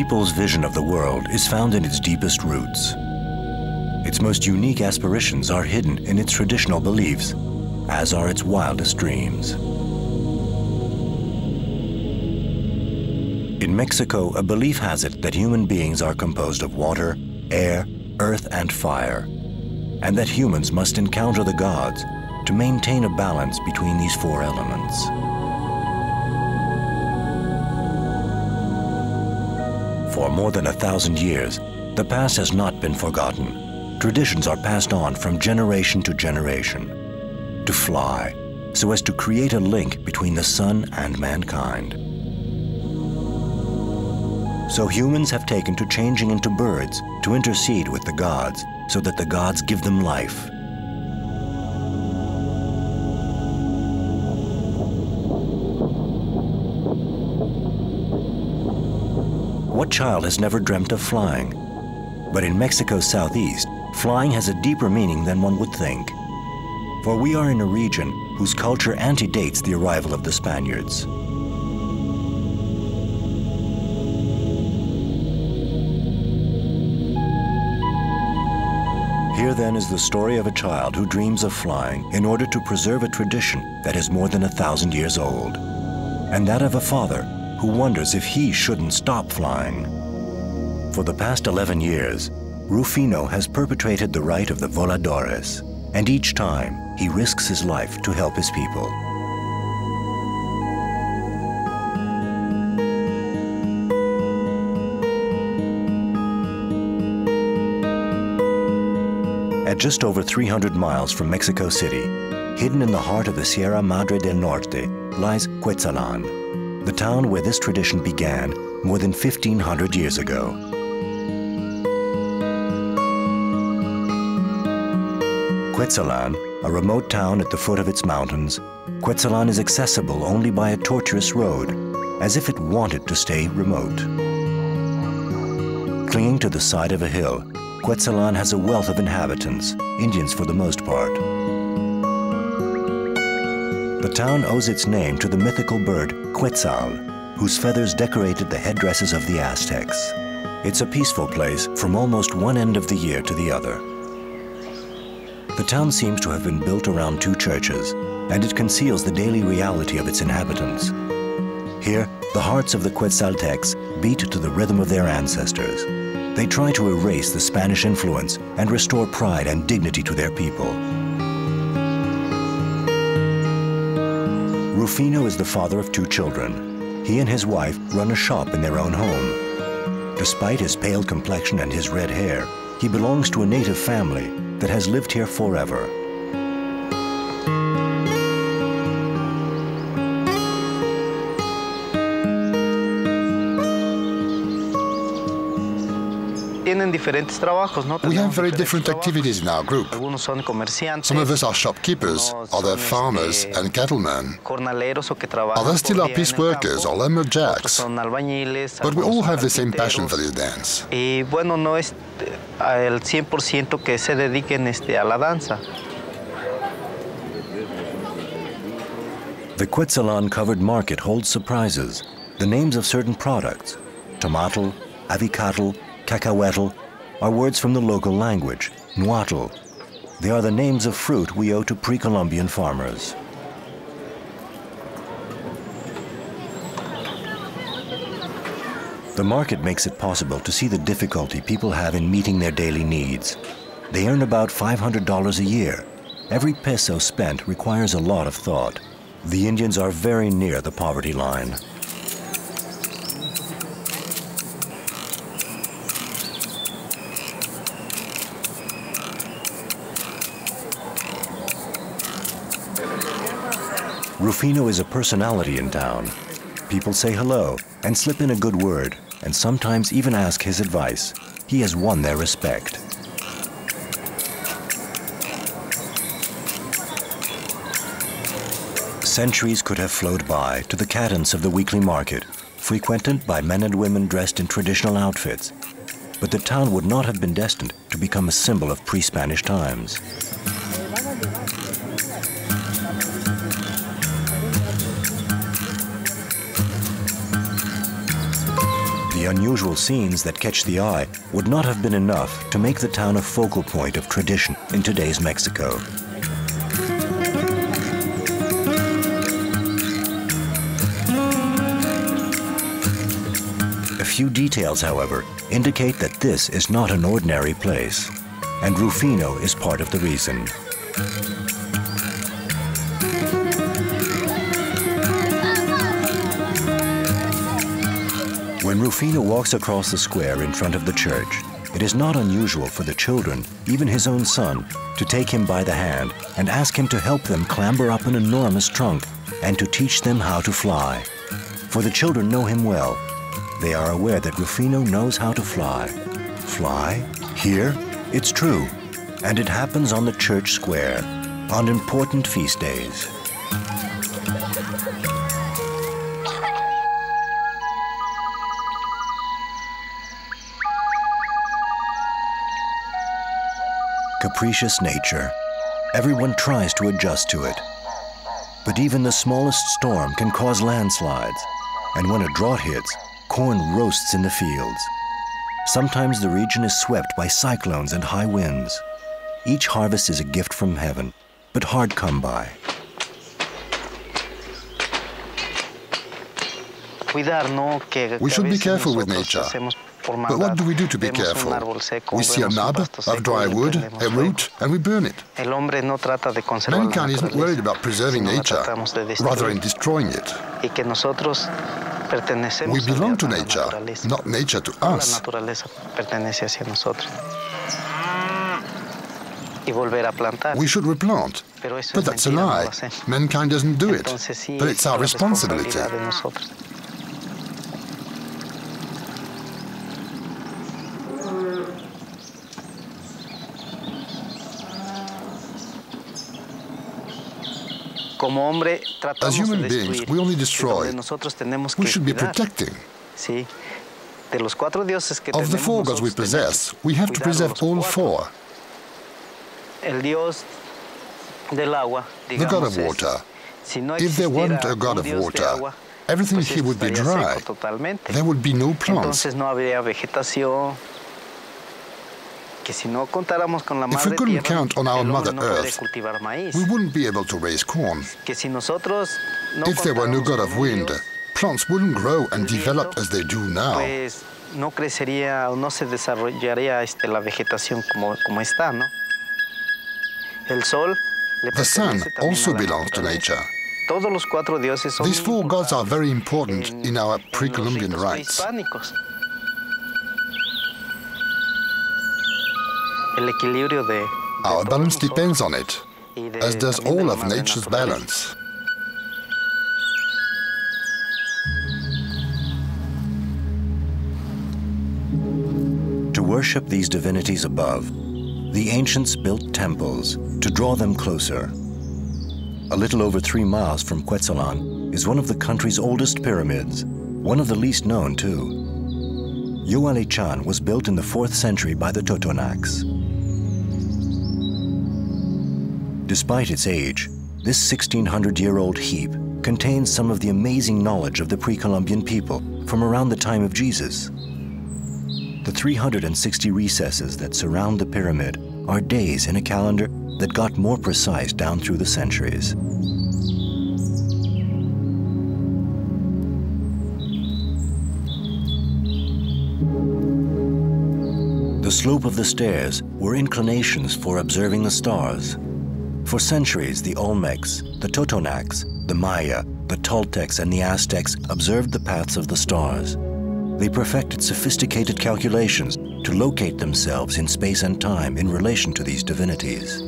people's vision of the world is found in its deepest roots. Its most unique aspirations are hidden in its traditional beliefs, as are its wildest dreams. In Mexico, a belief has it that human beings are composed of water, air, earth, and fire, and that humans must encounter the gods to maintain a balance between these four elements. For more than 1,000 years, the past has not been forgotten. Traditions are passed on from generation to generation to fly, so as to create a link between the sun and mankind. So humans have taken to changing into birds to intercede with the gods, so that the gods give them life. What child has never dreamt of flying? But in Mexico's southeast, flying has a deeper meaning than one would think. For we are in a region whose culture antedates the arrival of the Spaniards. Here then is the story of a child who dreams of flying in order to preserve a tradition that is more than 1,000 years old, and that of a father who wonders if he shouldn't stop flying. For the past 11 years, Rufino has perpetuated the rite of the Voladores, and each time he risks his life to help his people. At just over 300 miles from Mexico City, hidden in the heart of the Sierra Madre del Norte, lies Cuetzalan, the town where this tradition began more than 1,500 years ago. Cuetzalan, a remote town at the foot of its mountains, Cuetzalan is accessible only by a tortuous road, as if it wanted to stay remote. Clinging to the side of a hill, Cuetzalan has a wealth of inhabitants, Indians for the most part. The town owes its name to the mythical bird Quetzal, whose feathers decorated the headdresses of the Aztecs. It's a peaceful place from almost one end of the year to the other. The town seems to have been built around two churches, and it conceals the daily reality of its inhabitants. Here, the hearts of the Quetzaltecs beat to the rhythm of their ancestors. They try to erase the Spanish influence and restore pride and dignity to their people. Rufino is the father of two children. He and his wife run a shop in their own home. Despite his pale complexion and his red hair, he belongs to a native family that has lived here forever. We have very different activities in our group. Some of us are shopkeepers, others farmers and cattlemen. Others still are piece workers or lumberjacks. But we all have the same passion for this dance. The Cuetzalan-covered market holds surprises. The names of certain products, tomato, avicatl, cacahuetl, are words from the local language, nuatl. They are the names of fruit we owe to pre-Columbian farmers. The market makes it possible to see the difficulty people have in meeting their daily needs. They earn about $500 a year. Every peso spent requires a lot of thought. The Indians are very near the poverty line. Rufino is a personality in town. People say hello and slip in a good word, and sometimes even ask his advice. He has won their respect. Centuries could have flowed by to the cadence of the weekly market, frequented by men and women dressed in traditional outfits. But the town would not have been destined to become a symbol of pre-Spanish times. The The unusual scenes that catch the eye would not have been enough to make the town a focal point of tradition in today's Mexico. A few details, however, indicate that this is not an ordinary place, and Rufino is part of the reason. When Rufino walks across the square in front of the church, it is not unusual for the children, even his own son, to take him by the hand and ask him to help them clamber up an enormous trunk and to teach them how to fly. For the children know him well. They are aware that Rufino knows how to fly. Fly? Here? It's true. And it happens on the church square, on important feast days. Capricious nature. Everyone tries to adjust to it. But even the smallest storm can cause landslides. And when a drought hits, corn roasts in the fields. Sometimes the region is swept by cyclones and high winds. Each harvest is a gift from heaven, but hard come by. We should be careful with nature. But what do we do to be careful? We see a nub of dry wood, a root, and we burn it. Mankind isn't worried about preserving nature, rather in destroying it. We belong to nature, not nature to us. We should replant, but that's a lie. Mankind doesn't do it, but it's our responsibility. As human beings, we only destroy. We should be protecting. Of the four gods we possess, we have to preserve all four. The god of water. If there weren't a god of water, everything here would be dry. There would be no plants. If we couldn't count on our Mother Earth, we wouldn't be able to raise corn. If there were no god of wind, plants wouldn't grow and develop as they do now. The sun also belongs to nature. These four gods are very important in our pre-Columbian rites. Our balance depends on it, as does all of nature's balance. To worship these divinities above, the ancients built temples to draw them closer. A little over 3 miles from Cuetzalan is one of the country's oldest pyramids, one of the least known too. Yoalichan was built in the 4th century by the Totonacs. Despite its age, this 1,600-year-old heap contains some of the amazing knowledge of the pre-Columbian people from around the time of Jesus. The 360 recesses that surround the pyramid are days in a calendar that got more precise down through the centuries. The slope of the stairs were inclinations for observing the stars. For centuries, the Olmecs, the Totonacs, the Maya, the Toltecs, and the Aztecs observed the paths of the stars. They perfected sophisticated calculations to locate themselves in space and time in relation to these divinities.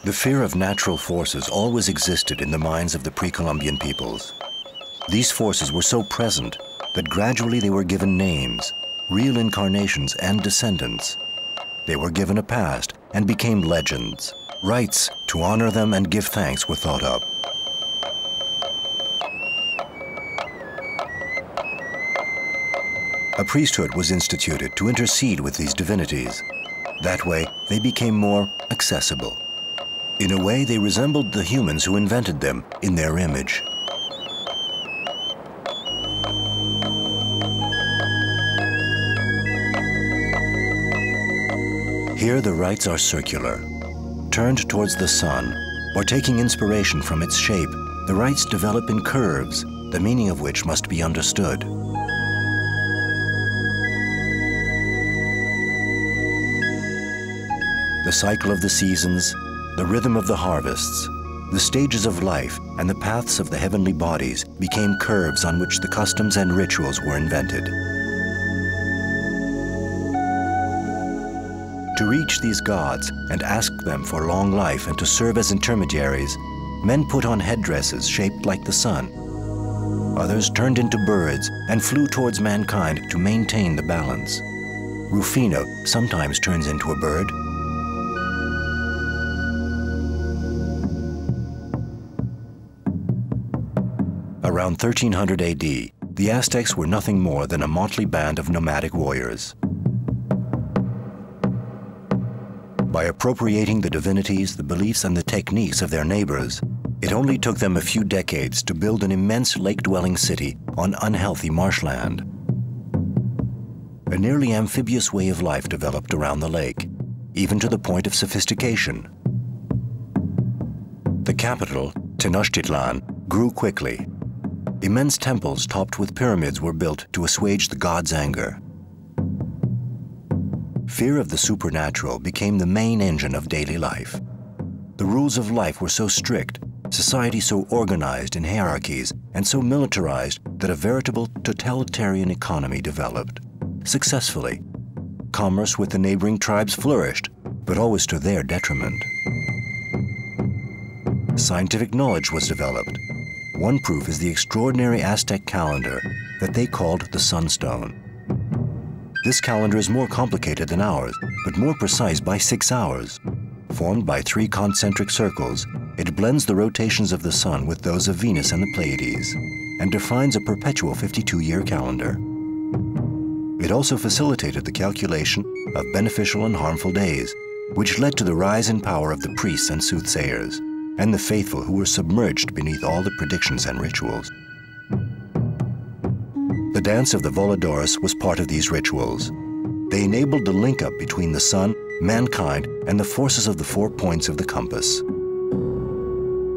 The fear of natural forces always existed in the minds of the pre-Columbian peoples. These forces were so present that gradually they were given names, real incarnations and descendants. They were given a past and became legends. Rites to honor them and give thanks were thought up. priesthood was instituted to intercede with these divinities. That way, they became more accessible. In a way, they resembled the humans who invented them in their image. Here, the rites are circular. Turned towards the sun, or taking inspiration from its shape, the rites develop in curves, the meaning of which must be understood. The cycle of the seasons, the rhythm of the harvests, the stages of life, and the paths of the heavenly bodies became curves on which the customs and rituals were invented. To reach these gods and ask them for long life and to serve as intermediaries, men put on headdresses shaped like the sun. Others turned into birds and flew towards mankind to maintain the balance. Rufino sometimes turns into a bird. Around 1300 AD, the Aztecs were nothing more than a motley band of nomadic warriors. By appropriating the divinities, the beliefs, and the techniques of their neighbors, it only took them a few decades to build an immense lake-dwelling city on unhealthy marshland. A nearly amphibious way of life developed around the lake, even to the point of sophistication. The capital, Tenochtitlan, grew quickly. Immense temples topped with pyramids were built to assuage the gods' anger. Fear of the supernatural became the main engine of daily life. The rules of life were so strict, society so organized in hierarchies, and so militarized that a veritable totalitarian economy developed. Successfully, commerce with the neighboring tribes flourished, but always to their detriment. Scientific knowledge was developed. One proof is the extraordinary Aztec calendar that they called the sunstone. This calendar is more complicated than ours, but more precise by 6 hours. Formed by 3 concentric circles, it blends the rotations of the sun with those of Venus and the Pleiades, and defines a perpetual 52-year calendar. It also facilitated the calculation of beneficial and harmful days, which led to the rise in power of the priests and soothsayers, and the faithful who were submerged beneath all the predictions and rituals. The dance of the Voladores was part of these rituals. They enabled the link-up between the sun, mankind, and the forces of the 4 points of the compass.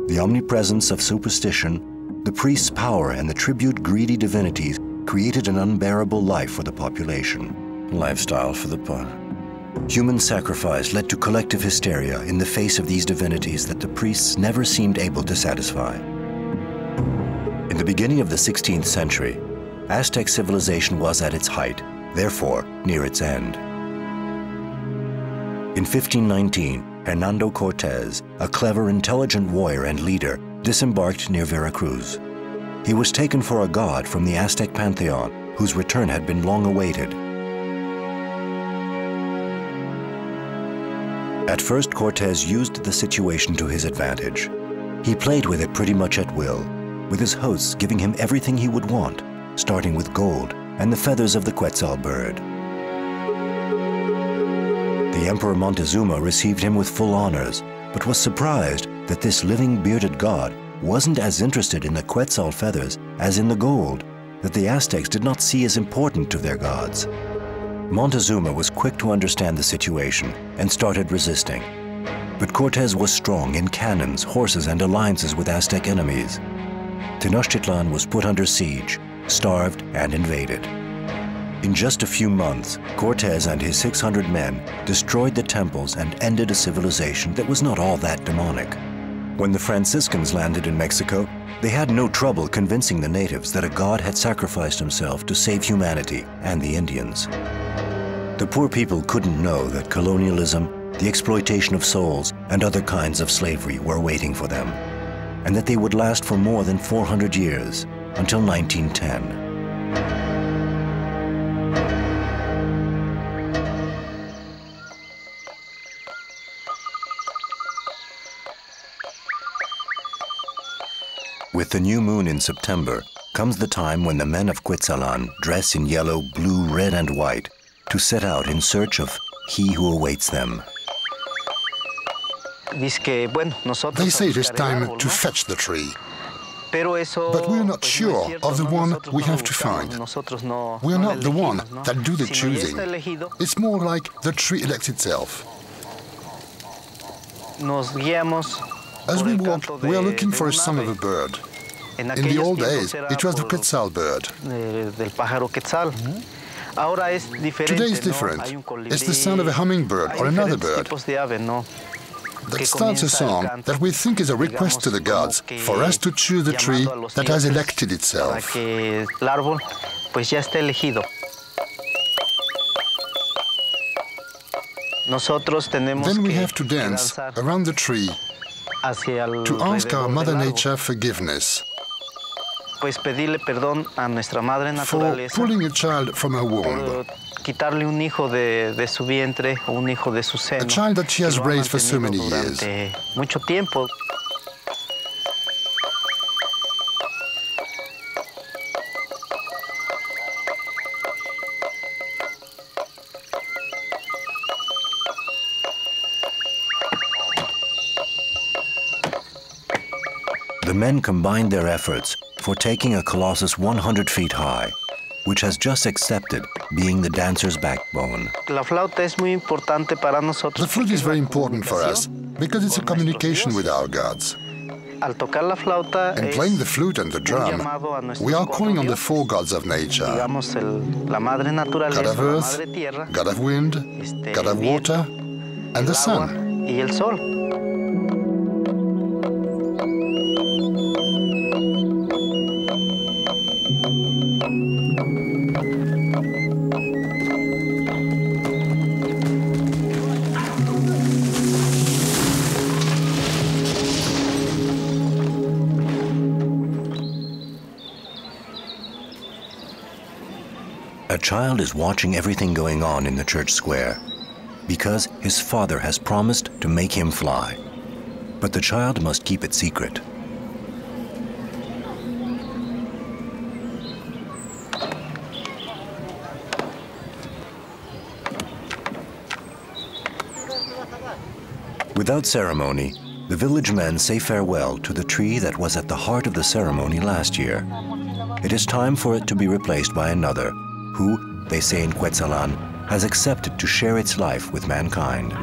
The omnipresence of superstition, the priest's power, and the tribute-greedy divinities created an unbearable life for the population. Lifestyle for the poor. Human sacrifice led to collective hysteria in the face of these divinities that the priests never seemed able to satisfy. In the beginning of the 16th century, Aztec civilization was at its height, therefore near its end. In 1519, Hernando Cortez, a clever, intelligent warrior and leader, disembarked near Veracruz. He was taken for a god from the Aztec pantheon, whose return had been long awaited. At first, Cortez used the situation to his advantage. He played with it pretty much at will, with his hosts giving him everything he would want, starting with gold and the feathers of the Quetzal bird. The Emperor Montezuma received him with full honors, but was surprised that this living bearded god wasn't as interested in the Quetzal feathers as in the gold that the Aztecs did not see as important to their gods. Montezuma was quick to understand the situation and started resisting. But Cortez was strong in cannons, horses, and alliances with Aztec enemies. Tenochtitlan was put under siege, starved, and invaded. In just a few months, Cortez and his 600 men destroyed the temples and ended a civilization that was not all that demonic. When the Franciscans landed in Mexico, they had no trouble convincing the natives that a god had sacrificed himself to save humanity and the Indians. The poor people couldn't know that colonialism, the exploitation of souls, and other kinds of slavery were waiting for them, and that they would last for more than 400 years, until 1910. With the new moon in September, comes the time when the men of Cuetzalan dress in yellow, blue, red, and white to set out in search of he who awaits them. They say it is time to fetch the tree. But we are not sure of the one we have to find. We are not the one that do the choosing. It's more like the tree elects itself. As we walk, we are looking for a song of a bird. In the old days, it was the Quetzal bird. Today is different. It's the sound of a hummingbird or another bird that starts a song that we think is a request to the gods for us to choose the tree that has elected itself. Then we have to dance around the tree to ask our Mother Nature forgiveness for pulling a child from her womb, a child that she has raised for so many years. The men combined their efforts for taking a colossus 100 feet high, which has just accepted being the dancer's backbone. The flute is very important for us because it's a communication with our gods. In playing the flute and the drum, we are calling on the four gods of nature: God of earth, God of wind, God of water, and the sun. A child is watching everything going on in the church square because his father has promised to make him fly. But the child must keep it secret. Without ceremony, the village men say farewell to the tree that was at the heart of the ceremony last year. It is time for it to be replaced by another, who, they say in Cuetzalan, has accepted to share its life with mankind.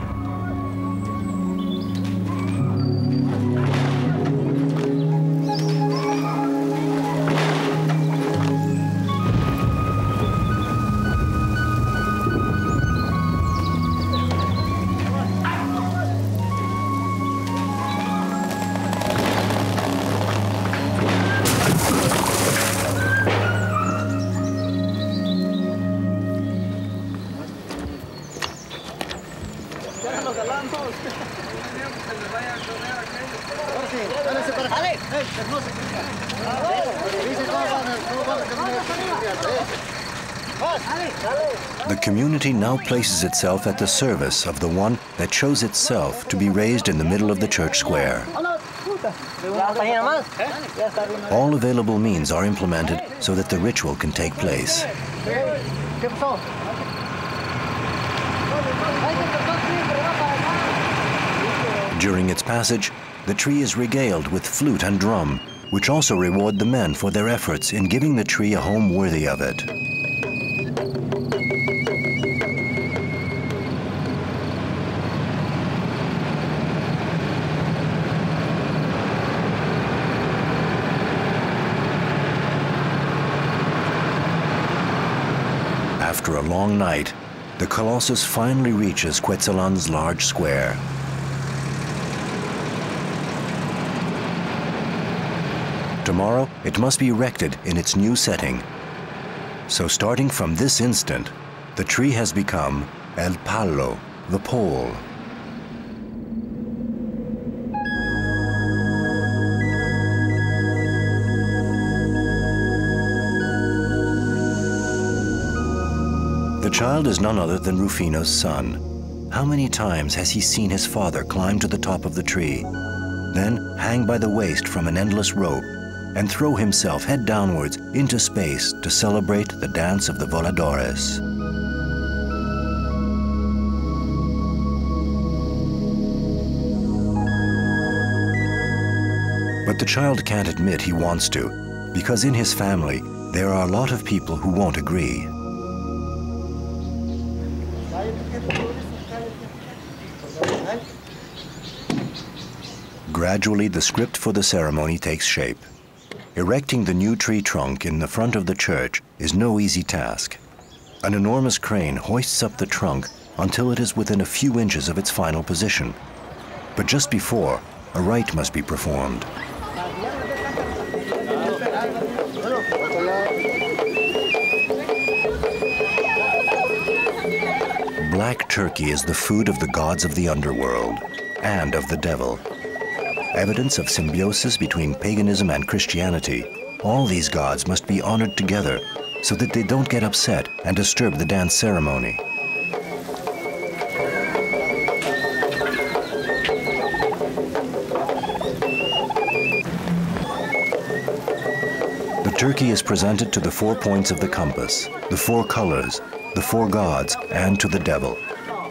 The community now places itself at the service of the one that chose itself to be raised in the middle of the church square. All available means are implemented so that the ritual can take place. During its passage, the tree is regaled with flute and drum, which also reward the men for their efforts in giving the tree a home worthy of it. After a long night, the Colossus finally reaches Cuetzalan's large square. Tomorrow, it must be erected in its new setting. So starting from this instant, the tree has become El Palo, the pole. The child is none other than Rufino's son. How many times has he seen his father climb to the top of the tree, then hang by the waist from an endless rope, and throw himself head downwards into space to celebrate the dance of the Voladores. But the child can't admit he wants to, because in his family, there are a lot of people who won't agree. Gradually, the script for the ceremony takes shape. Erecting the new tree trunk in the front of the church is no easy task. An enormous crane hoists up the trunk until it is within a few inches of its final position. But just before, a rite must be performed. Black turkey is the food of the gods of the underworld and of the devil. Evidence of symbiosis between paganism and Christianity, all these gods must be honored together so that they don't get upset and disturb the dance ceremony. The turkey is presented to the 4 points of the compass, the 4 colors, the 4 gods, and to the devil,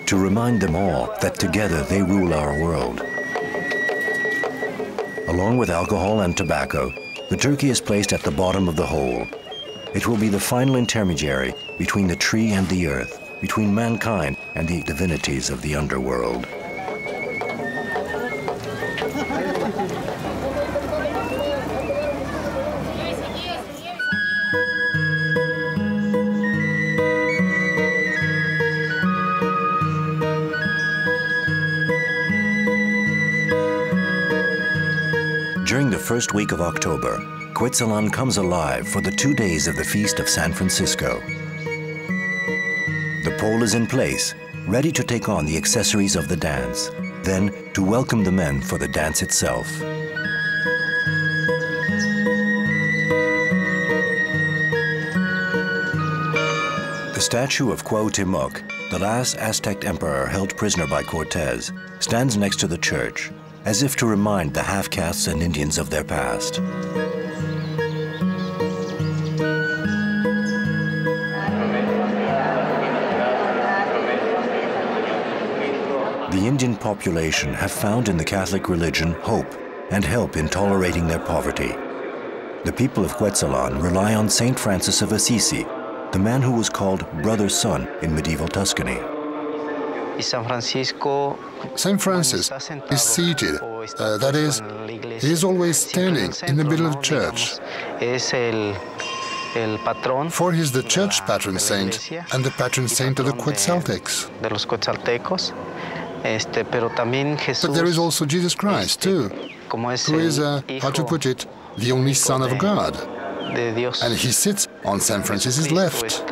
to remind them all that together they rule our world. Along with alcohol and tobacco, the turkey is placed at the bottom of the hole. It will be the final intermediary between the tree and the earth, between mankind and the divinities of the underworld. During the first week of October, Cuetzalan comes alive for the 2 days of the Feast of San Francisco. The pole is in place, ready to take on the accessories of the dance, then to welcome the men for the dance itself. The statue of Cuauhtémoc, the last Aztec emperor held prisoner by Cortez, stands next to the church, as if to remind the half-castes and Indians of their past. The Indian population have found in the Catholic religion hope and help in tolerating their poverty. The people of Cuetzalan rely on Saint Francis of Assisi, the man who was called Brother Sun in medieval Tuscany. Saint Francis is seated, that is, he is always standing in the middle of the church. For he is the church patron saint and the patron saint of the Quetzaltecs. But there is also Jesus Christ, too, who is, how to put it, the only Son of God. And he sits on Saint Francis's left.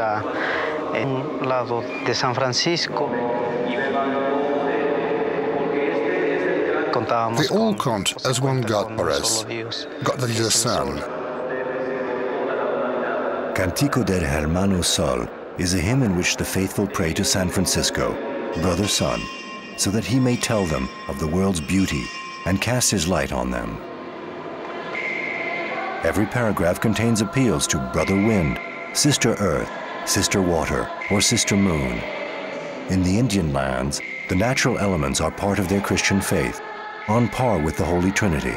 They all count as one God for us, God that is the Son. Cantico del Hermano Sol is a hymn in which the faithful pray to San Francisco, Brother Sun, so that he may tell them of the world's beauty and cast his light on them. Every paragraph contains appeals to Brother Wind, Sister Earth, Sister Water, or Sister Moon. In the Indian lands, the natural elements are part of their Christian faith, on par with the Holy Trinity.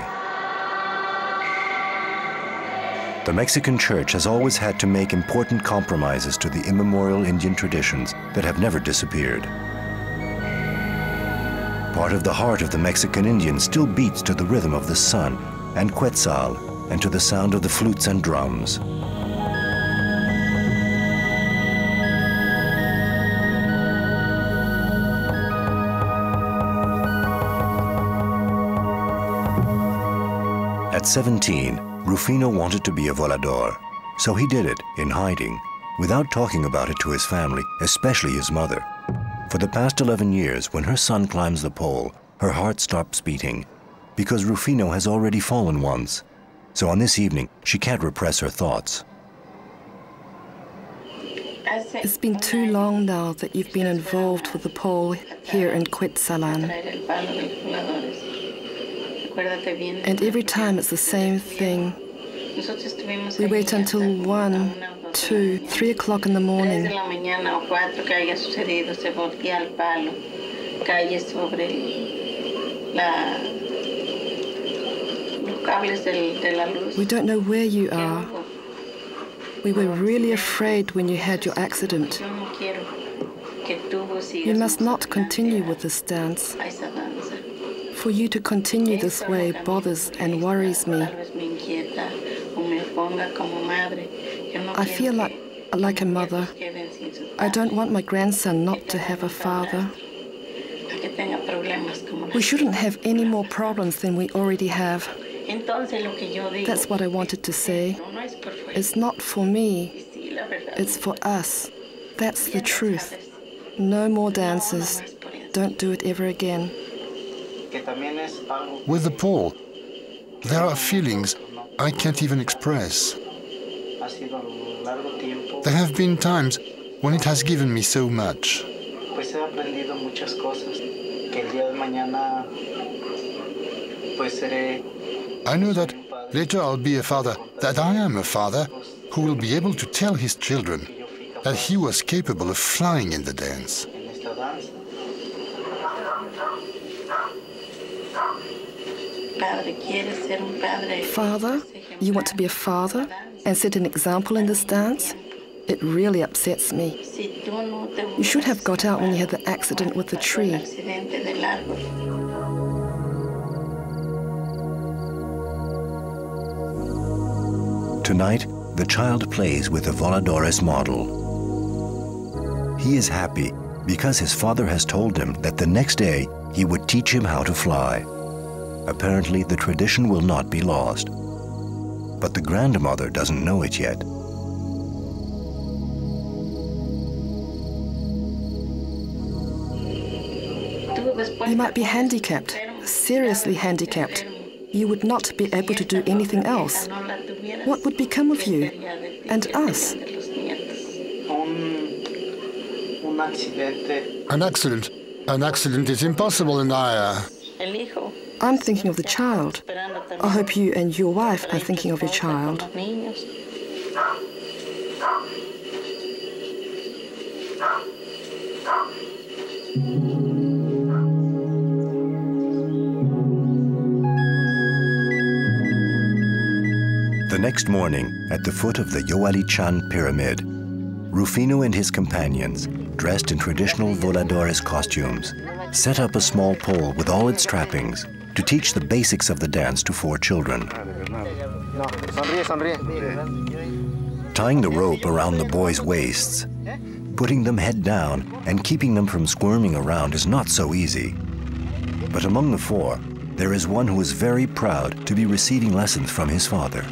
The Mexican Church has always had to make important compromises to the immemorial Indian traditions that have never disappeared. Part of the heart of the Mexican Indian still beats to the rhythm of the sun and Quetzal and to the sound of the flutes and drums. At 17, Rufino wanted to be a volador, so he did it in hiding, without talking about it to his family, especially his mother. For the past 11 years, when her son climbs the pole, her heart stops beating, because Rufino has already fallen once. So on this evening, she can't repress her thoughts. It's been too long now that you've been involved with the pole here in Cuetzalan. And every time it's the same thing. We wait until 1, 2, 3 o'clock in the morning. We don't know where you are. We were really afraid when you had your accident. You must not continue with this dance. For you to continue this way bothers and worries me. I feel like a mother. I don't want my grandson not to have a father. We shouldn't have any more problems than we already have. That's what I wanted to say. It's not for me. It's for us. That's the truth. No more dances. Don't do it ever again. With the pole, there are feelings I can't even express. There have been times when it has given me so much. I know that later I'll be a father, that I am a father who will be able to tell his children that he was capable of flying in the dance. Father, you want to be a father and set an example in this dance? It really upsets me. You should have got out when you had the accident with the tree. Tonight, the child plays with the Voladores model. He is happy because his father has told him that the next day he would teach him how to fly. Apparently, the tradition will not be lost. But the grandmother doesn't know it yet. You might be handicapped, seriously handicapped. You would not be able to do anything else. What would become of you and us? An accident. An accident is impossible, and I'm thinking of the child. I hope you and your wife are thinking of your child. The next morning, at the foot of the Yoali-chan pyramid, Rufino and his companions, dressed in traditional Voladores costumes, set up a small pole with all its trappings to teach the basics of the dance to 4 children. Tying the rope around the boys' waists, putting them head down and keeping them from squirming around is not so easy. But among the 4, there is one who is very proud to be receiving lessons from his father.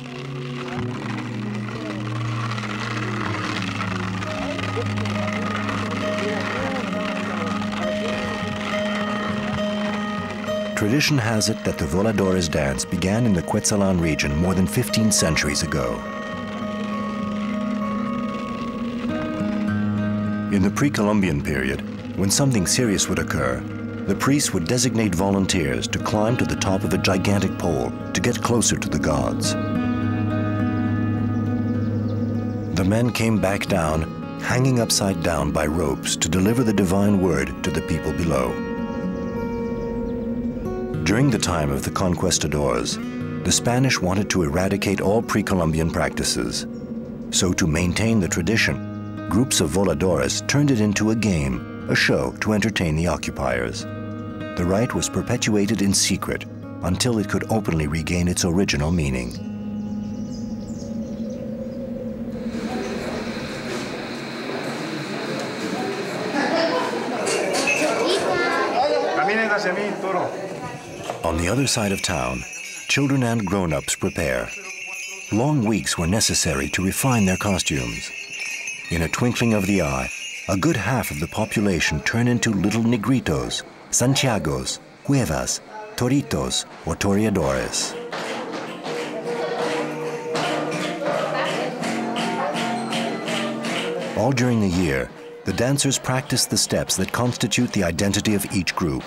Tradition has it that the Voladores dance began in the Cuetzalan region more than 15 centuries ago. In the pre-Columbian period, when something serious would occur, the priests would designate volunteers to climb to the top of a gigantic pole to get closer to the gods. The men came back down, hanging upside down by ropes to deliver the divine word to the people below. During the time of the conquistadors, the Spanish wanted to eradicate all pre-Columbian practices. So to maintain the tradition, groups of voladores turned it into a game, a show to entertain the occupiers. The rite was perpetuated in secret until it could openly regain its original meaning. On the other side of town, children and grown-ups prepare. Long weeks were necessary to refine their costumes. In a twinkling of the eye, a good half of the population turn into little negritos, santiagos, cuevas, toritos, or toreadores. All during the year, the dancers practice the steps that constitute the identity of each group.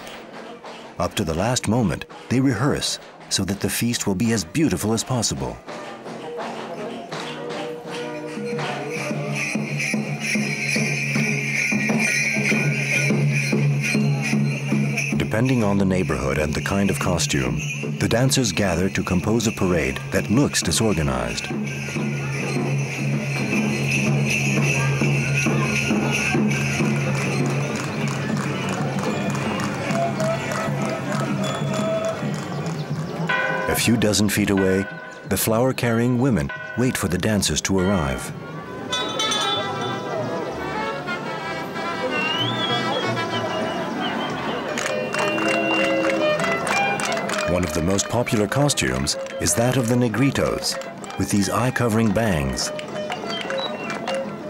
Up to the last moment, they rehearse so that the feast will be as beautiful as possible. Depending on the neighborhood and the kind of costume, the dancers gather to compose a parade that looks disorganized. A few dozen feet away, the flower-carrying women wait for the dancers to arrive. One of the most popular costumes is that of the negritos, with these eye-covering bangs.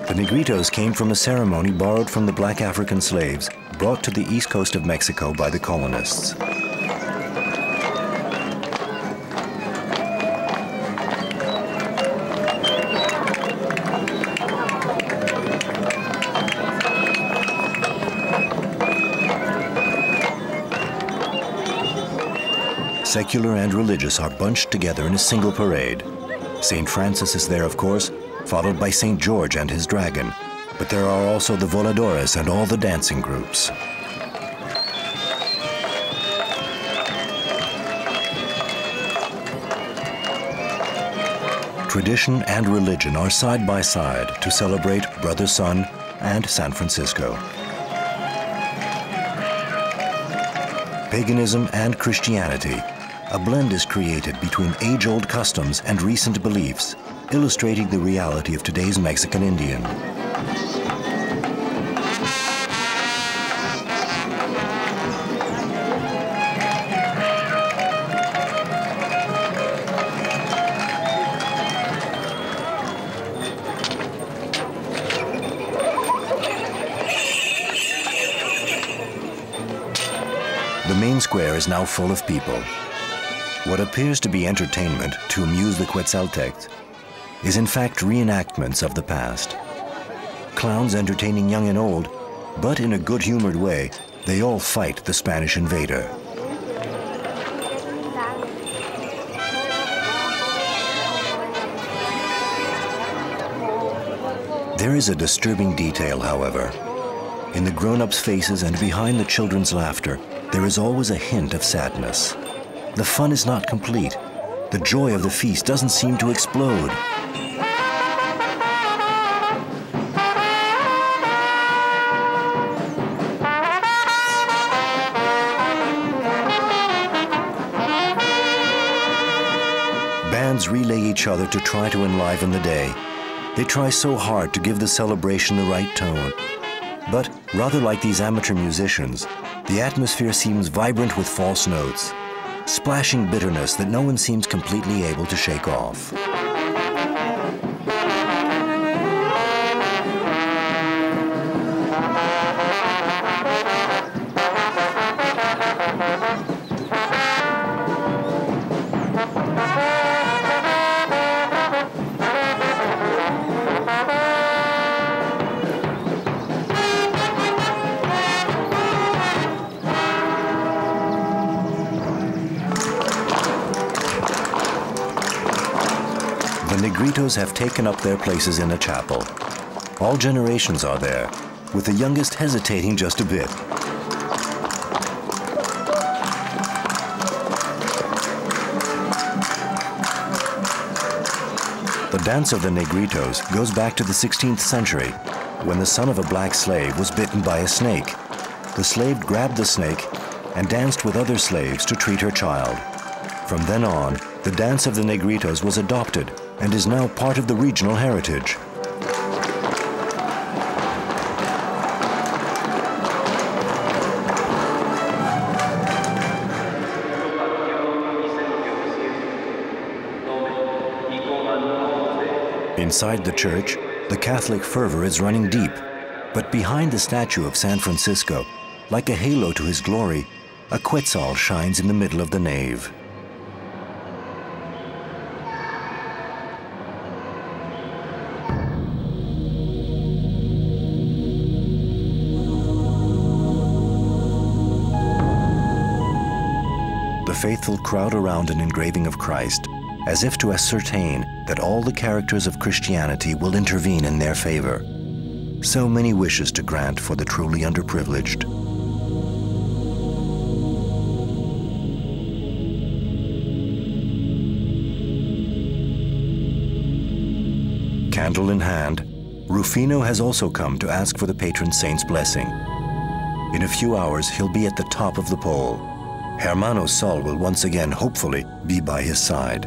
The negritos came from a ceremony borrowed from the black African slaves brought to the east coast of Mexico by the colonists. Secular and religious are bunched together in a single parade. St. Francis is there, of course, followed by St. George and his dragon. But there are also the Voladores and all the dancing groups. Tradition and religion are side by side to celebrate Brother Sun and San Francisco. Paganism and Christianity. A blend is created between age-old customs and recent beliefs, illustrating the reality of today's Mexican Indian. The main square is now full of people. What appears to be entertainment to amuse the Quetzaltecs is in fact reenactments of the past. Clowns entertaining young and old, but in a good-humored way, they all fight the Spanish invader. There is a disturbing detail, however. In the grown-ups' faces and behind the children's laughter, there is always a hint of sadness. The fun is not complete. The joy of the feast doesn't seem to explode. Bands relay each other to try to enliven the day. They try so hard to give the celebration the right tone. But rather like these amateur musicians, the atmosphere seems vibrant with false notes, splashing bitterness that no one seems completely able to shake off. The negritos have taken up their places in a chapel. All generations are there, with the youngest hesitating just a bit. The dance of the negritos goes back to the 16th century, when the son of a black slave was bitten by a snake. The slave grabbed the snake and danced with other slaves to treat her child. From then on, the dance of the negritos was adopted and is now part of the regional heritage. Inside the church, the Catholic fervor is running deep, but behind the statue of San Francisco, like a halo to his glory, a Quetzal shines in the middle of the nave. The faithful crowd around an engraving of Christ, as if to ascertain that all the characters of Christianity will intervene in their favor. So many wishes to grant for the truly underprivileged. Candle in hand, Rufino has also come to ask for the patron saint's blessing. In a few hours, he'll be at the top of the pole. Hermano Sol will once again, hopefully, be by his side.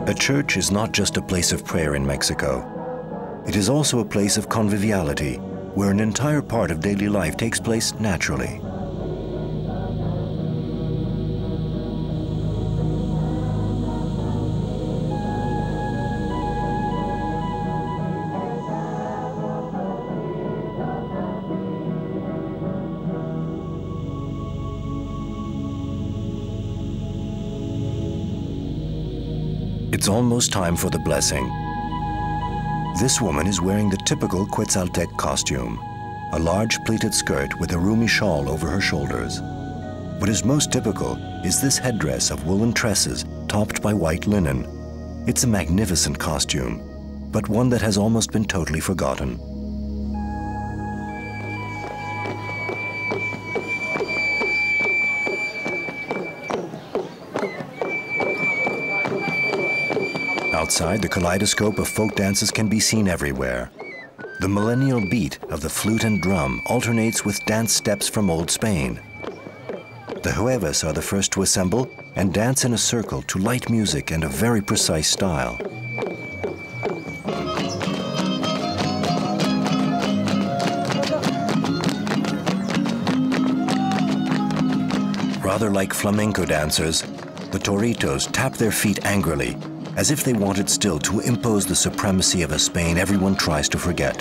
A church is not just a place of prayer in Mexico. It is also a place of conviviality, where an entire part of daily life takes place naturally. It's almost time for the blessing. This woman is wearing the typical Quetzaltec costume, a large pleated skirt with a roomy shawl over her shoulders. What is most typical is this headdress of woolen tresses topped by white linen. It's a magnificent costume, but one that has almost been totally forgotten. Outside, the kaleidoscope of folk dances can be seen everywhere. The millennial beat of the flute and drum alternates with dance steps from old Spain. The huevas are the first to assemble and dance in a circle to light music and a very precise style. Rather like flamenco dancers, the toritos tap their feet angrily, as if they wanted still to impose the supremacy of a Spain everyone tries to forget.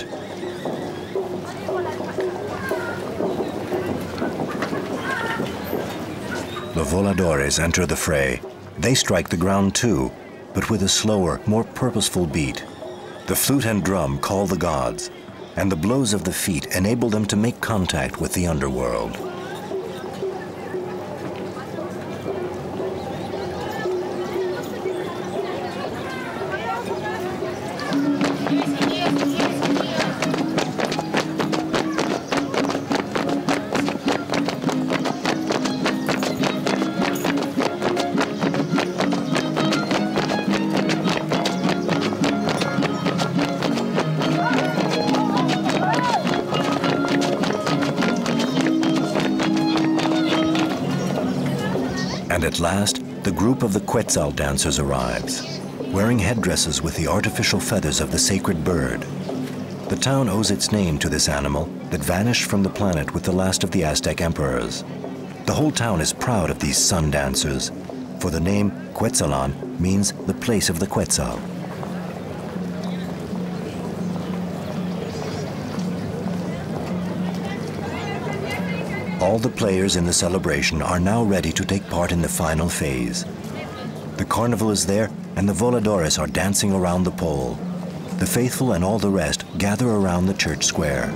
The Voladores enter the fray. They strike the ground too, but with a slower, more purposeful beat. The flute and drum call the gods, and the blows of the feet enable them to make contact with the underworld. And at last, the group of the Quetzal dancers arrives, wearing headdresses with the artificial feathers of the sacred bird. The town owes its name to this animal that vanished from the planet with the last of the Aztec emperors. The whole town is proud of these sun dancers, for the name Cuetzalan means the place of the Quetzal. All the players in the celebration are now ready to take part in the final phase. The carnival is there and the Voladores are dancing around the pole. The faithful and all the rest gather around the church square.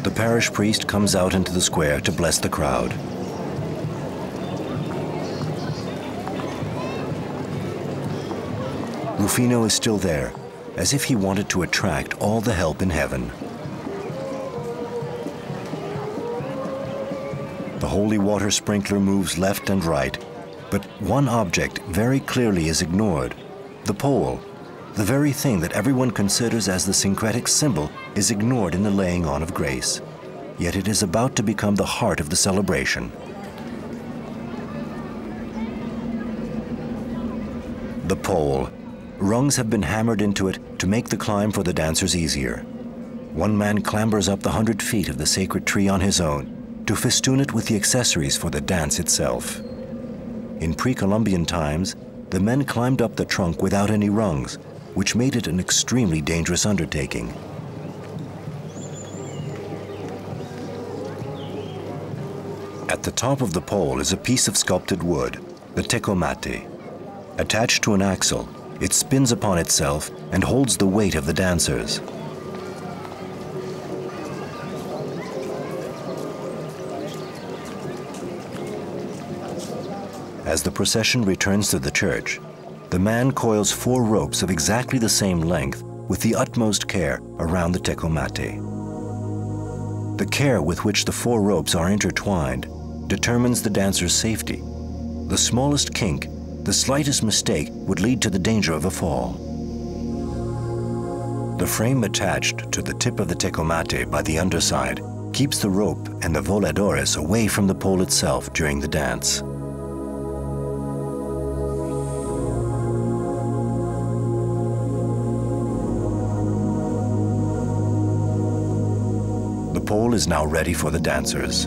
The parish priest comes out into the square to bless the crowd. Rufino is still there, as if he wanted to attract all the help in heaven. The holy water sprinkler moves left and right, but one object very clearly is ignored: the pole. The very thing that everyone considers as the syncretic symbol is ignored in the laying on of grace. Yet it is about to become the heart of the celebration. The pole. Rungs have been hammered into it to make the climb for the dancers easier. One man clambers up the 100 feet of the sacred tree on his own to festoon it with the accessories for the dance itself. In pre-Columbian times, the men climbed up the trunk without any rungs, which made it an extremely dangerous undertaking. At the top of the pole is a piece of sculpted wood, the tecomate. Attached to an axle, it spins upon itself and holds the weight of the dancers. As the procession returns to the church, the man coils 4 ropes of exactly the same length with the utmost care around the tecomate. The care with which the 4 ropes are intertwined determines the dancer's safety. The smallest kink, the slightest mistake would lead to the danger of a fall. The frame attached to the tip of the tecomate by the underside keeps the rope and the voladores away from the pole itself during the dance. The pole is now ready for the dancers.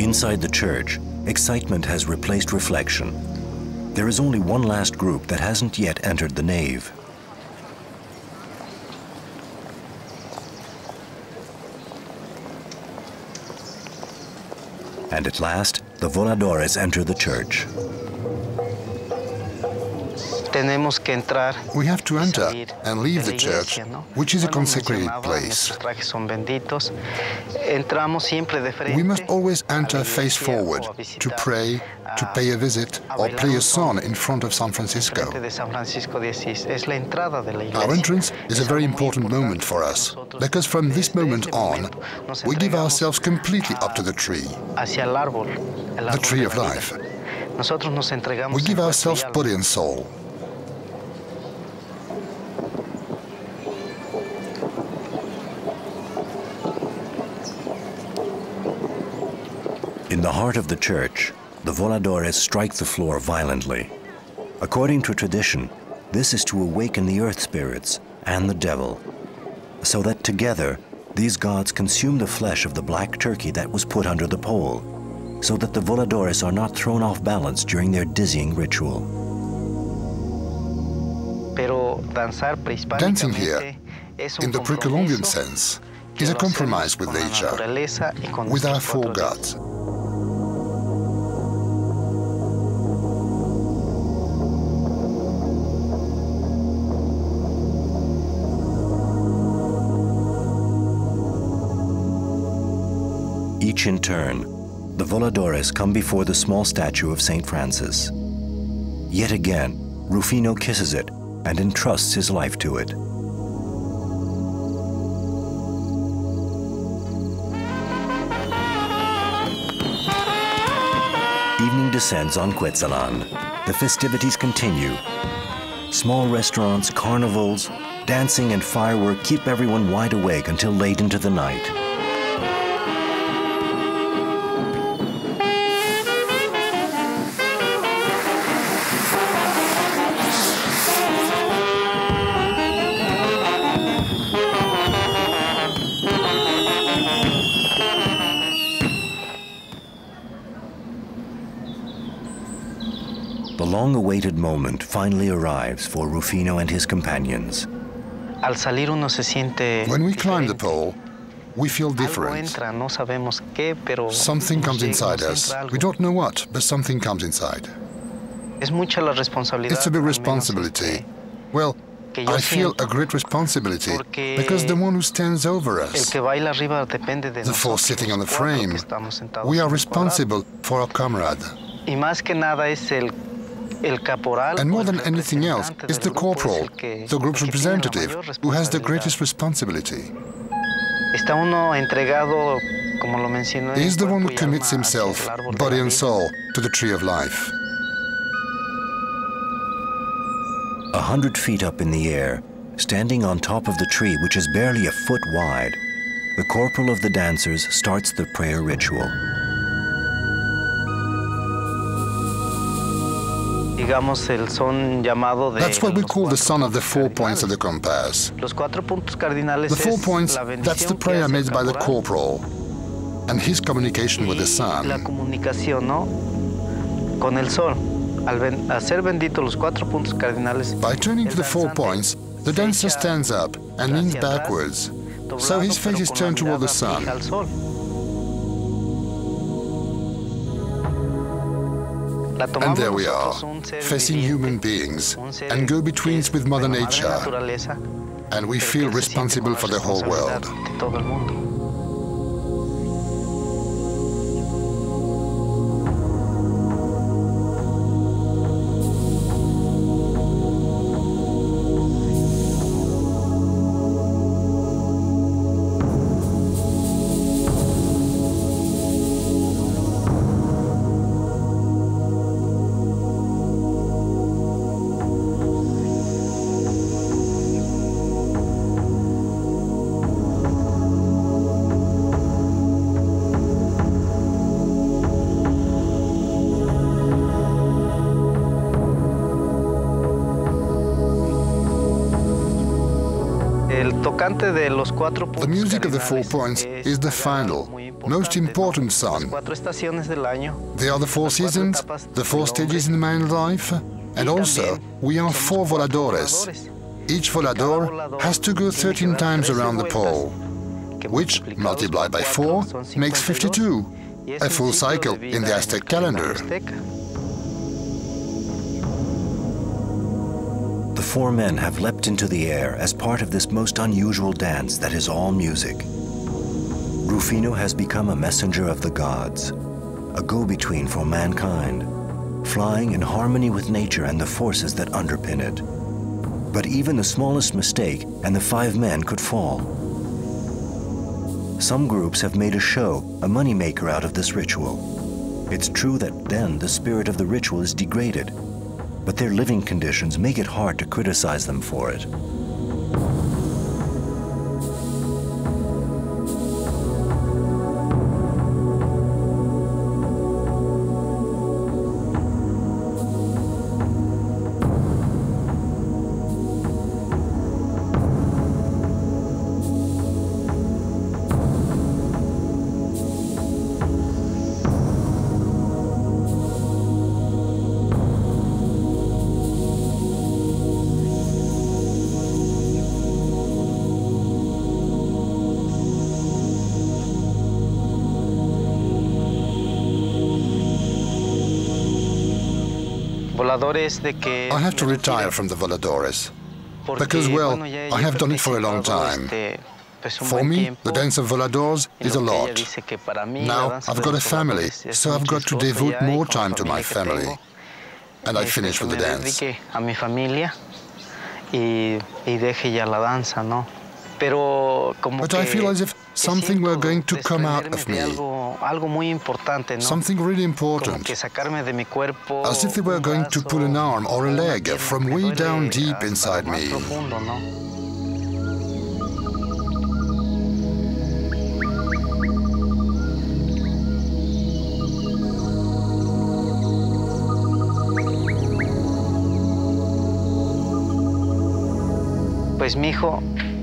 Inside the church, excitement has replaced reflection. There is only one last group that hasn't yet entered the nave. And at last, the Voladores enter the church. We have to enter and leave the church, which is a consecrated place. We must always enter face forward to pray, to pay a visit, or play a song in front of San Francisco. Our entrance is a very important moment for us, because from this moment on, we give ourselves completely up to the tree of life. We give ourselves body and soul. In the heart of the church, the Voladores strike the floor violently. According to tradition, this is to awaken the earth spirits and the devil, so that together these gods consume the flesh of the black turkey that was put under the pole, so that the Voladores are not thrown off balance during their dizzying ritual. Dancing here, in the pre-Columbian sense, is a compromise with nature, with our 4 gods. Each in turn, the Voladores come before the small statue of St. Francis. Yet again, Rufino kisses it and entrusts his life to it. Evening descends on Cuetzalan. The festivities continue. Small restaurants, carnivals, dancing and firework keep everyone wide awake until late into the night. The long-awaited moment finally arrives for Rufino and his companions. When we climb the pole, we feel different. Something comes inside us. We don't know what, but something comes inside. It's a big responsibility. Well, I feel a great responsibility because the one who stands over us, the 4 sitting on the frame, we are responsible for our comrade. And more than anything else, is the corporal, the group's representative, who has the greatest responsibility. He is the one who commits himself, body and soul, to the tree of life. 100 feet up in the air, standing on top of the tree, which is barely a foot wide, the corporal of the dancers starts the prayer ritual. That's what we call the son of the 4 points of the compass. The 4 points, that's the prayer made by the corporal and his communication with the sun. By turning to the 4 points, the dancer stands up and leans backwards, so his face is turned toward the sun. And there we are, facing human beings and go-betweens with Mother Nature, and we feel responsible for the whole world. The music of the 4 points is the final, most important song. They are the 4 seasons, the 4 stages in man's life, and also we are 4 Voladores. Each Volador has to go 13 times around the pole, which, multiplied by 4, makes 52, a full cycle in the Aztec calendar. The 4 men have leapt into the air as part of this most unusual dance that is all music. Rufino has become a messenger of the gods, a go-between for mankind, flying in harmony with nature and the forces that underpin it. But even the smallest mistake and the 5 men could fall. Some groups have made a show, a moneymaker out of this ritual. It's true that then the spirit of the ritual is degraded, but their living conditions make it hard to criticize them for it. I have to retire from the Voladores, because, well, I have done it for a long time. For me, the dance of Voladores is a lot. Now, I've got a family, so I've got to devote more time to my family. And I finish with the dance. But I feel as if something were going to come out of me. Something really important. As if they were going to pull an arm or a leg from way down deep inside me.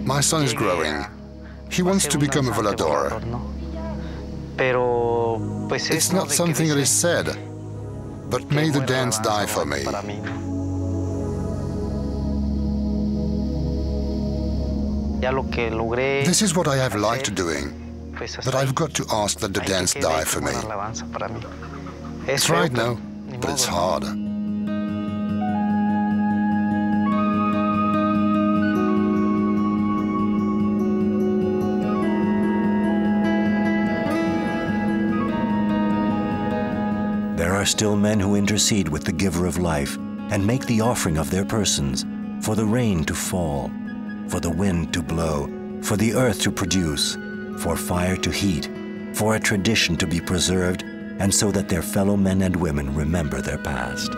My son is growing. He wants to become a Volador. It's not something that is said, but may the dance die for me. This is what I have liked doing, but I've got to ask that the dance die for me. It's right now, but it's hard. There are still men who intercede with the giver of life and make the offering of their persons for the rain to fall, for the wind to blow, for the earth to produce, for fire to heat, for a tradition to be preserved, and so that their fellow men and women remember their past.